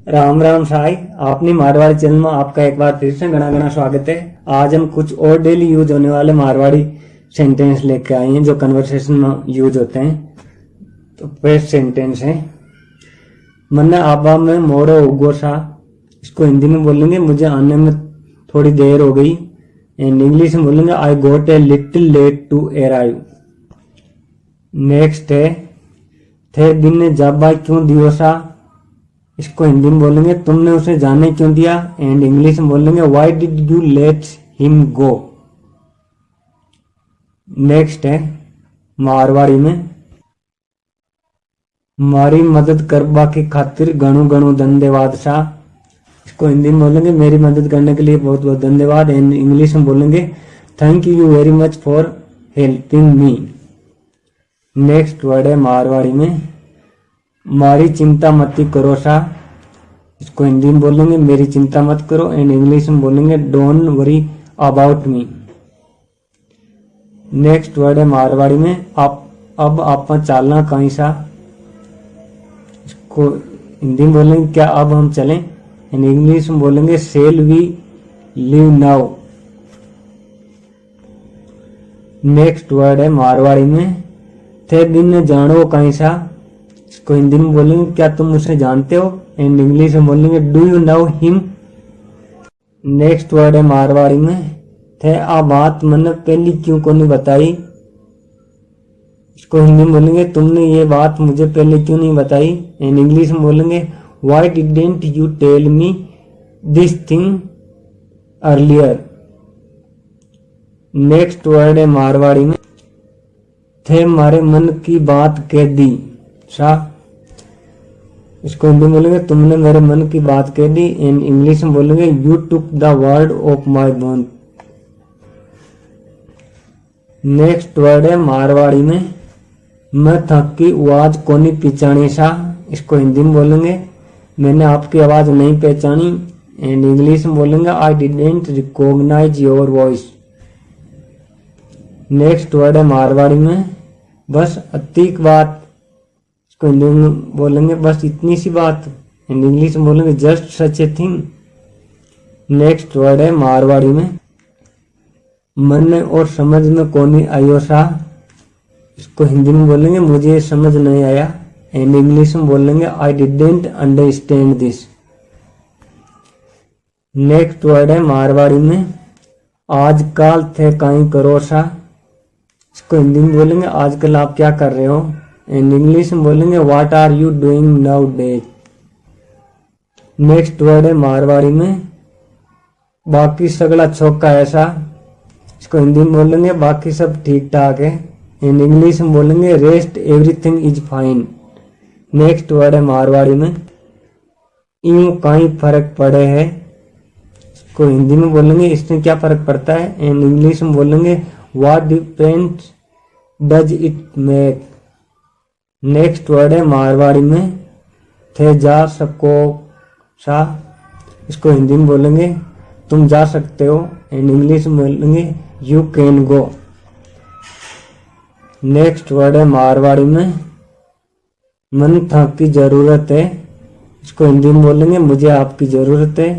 राम राम साई, आपने मारवाड़ी चैनल में आपका एक बार फिर से घना घना स्वागत है। आज हम कुछ और डेली यूज होने वाले मारवाड़ी सेंटेंस लेके आए हैं जो कन्वर्सेशन में यूज होते हैं। तो फर्स्ट सेंटेंस है मन्ने आबा में मोरो उगो सा। इसको हिंदी में बोलेंगे मुझे आने में थोड़ी देर हो गई। एंड इंग्लिश में बोलेंगे I got a little late to arrive. Next है थे दिन ने जाबा क्यों दियो सा। इसको हिंदी में बोलेंगे तुमने उसे जाने क्यों दिया। एंड इंग्लिश में बोलेंगे why did you let him go. Next है मारवाड़ी में मारी मदद करबा की खातिर गणु गणु धन्यवाद सा। इसको हिंदी में बोलेंगे मेरी मदद करने के लिए बहुत बहुत धन्यवाद। एंड इंग्लिश में बोलेंगे thank you very much for helping me. Next word है मारवाड़ी में मारी चिंता मत करो सा। इसको हिंदी में बोलेंगे मेरी चिंता मत करो। एंड इंग्लिश में बोलेंगे don't worry about me. Next word है मारवाड़ी में अब आप चलना कहीं सा। इसको हिंदी में बोलेंगे क्या अब हम चलें। एंड इंग्लिश में बोलेंगे shall we leave now. Next word है मारवाड़ी में थे दिन जानो कहीं सा। इसको हिंदी में बोलेंगे क्या तुम उसे जानते हो। एंड इंग्लिश में बोलेंगे do you know him. Next word है मारवाड़ी में थे आ बात मैंने पहली क्यों को नहीं बताई। इसको हिंदी में बोलेंगे तुमने ये बात मुझे पहले क्यों नहीं बताई। एंड इंग्लिश में बोलेंगे why didn't you tell me this thing earlier. Next word है मारवाड़ी में थे मारे मन की बात कह दी सा। इसको हिंदी में बोलेंगे तुमने मेरे मन की बात कह दी। एंड इंग्लिश में बोलेंगे you took the word of my mouth. Next word है मारवाड़ी में मैं थक की आवाज कोनी पहचानी सा। इसको हिंदी में बोलेंगे मैंने आपकी आवाज नहीं पहचानी। एंड इंग्लिश में बोलेंगे I didn't recognise your voice. Next word है मारवाड़ी में बस अतीक बात। इसको हिंदी में बोलेंगे बस इतनी सी बात। एंड इंग्लिश में बोलेंगे just such a thing. Next word है मारवाड़ी में मन और समझ में कोनी आयो सा। इसको हिंदी में बोलेंगे मुझे समझ नहीं आया। एंड इंग्लिश में बोलेंगे I didn't understand this. Next word है मारवाड़ी में आजकल थे कहीं करो सा। इसको हिंदी में बोलेंगे आजकल आप क्या कर रहे हो। एंड इंग्लिश में बोलेंगे what are you doing nowadays. Next word है मारवाड़ी में बाकी सगला चौका ऐसा। इसको हिंदी में बोलेंगे बाकी सब ठीक ठाक है। एंड इंग्लिश में बोलेंगे rest everything is fine. Next word है मारवाड़ी में यूं कहीं फर्क पड़े है। इसको हिंदी में बोलेंगे इसमें क्या फर्क पड़ता है। एंड इंग्लिश में बोलेंगे what difference does it make. Next word है मारवाड़ी में थे जा सको सा। इसको हिंदी में बोलेंगे तुम जा सकते हो। एंड इंग्लिश में बोलेंगे you can go. Next word है मारवाड़ी में मन था की जरूरत है। इसको हिंदी में बोलेंगे मुझे आपकी जरूरत है।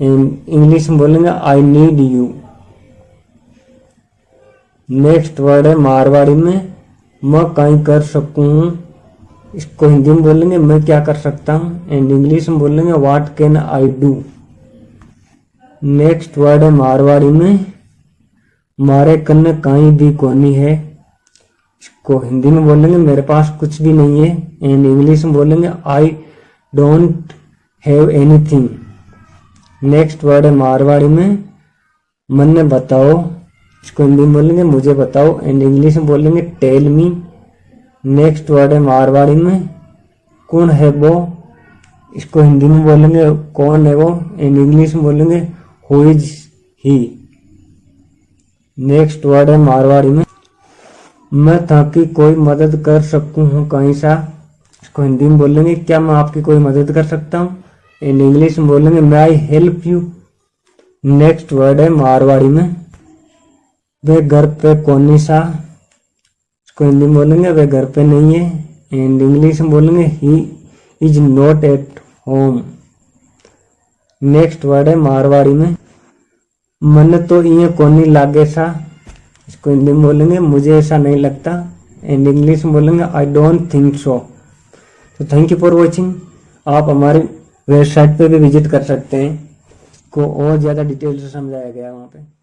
एंड इंग्लिश में बोलेंगे I need you. Next word है मारवाड़ी में मैं कहीं कर सकूं हूं। इसको हिंदी में बोलेंगे मैं क्या कर सकता हूं। एंड इंग्लिश में बोलेंगे what can I do. Next word है मारवाड़ी में मारे कन्ने कहीं भी कोनी है। इसको हिंदी में बोलेंगे मेरे पास कुछ भी नहीं है। एंड इंग्लिश में बोलेंगे I don't have anything. Next word है मारवाड़ी में मन्ने बताओ। इसको हिंदी में बोलेंगे मुझे बताओ। एंड इंग्लिश में बोलेंगे टेल मी। नेक्स्ट वर्ड है मारवाड़ी में कौन है वो। इसको हिंदी में बोलेंगे कौन है वो। एंड इंग्लिश में बोलेंगे who is he. Next word है मारवाड़ी में मैं ताकि कोई मदद कर सकूं हूं कहीं सा। इसको हिंदी में बोलेंगे क्या मैं आपकी कोई मदद कर सकता हूं। एंड इंग्लिश में बोलेंगे may I help you. Next word है मारवाड़ी में वे घर पे कौन सा। इसको हिंदी में बोलेंगे वे घर पे नहीं है। एंड इंग्लिश में बोलेंगे he is not at home. Next word है मारवाड़ी में, मन तो ये कोनी लागे सा, इसको हिंदी में बोलेंगे मुझे ऐसा नहीं लगता, एंड इंग्लिश में बोलेंगे आई डोंट थिंक सो। तो थैंक यू फॉर वॉचिंग। आप हमारी वेबसाइट पे भी विजिट कर सकते हैं, को और ज़्यादा डिटेल से समझाया गया है वहाँ पे।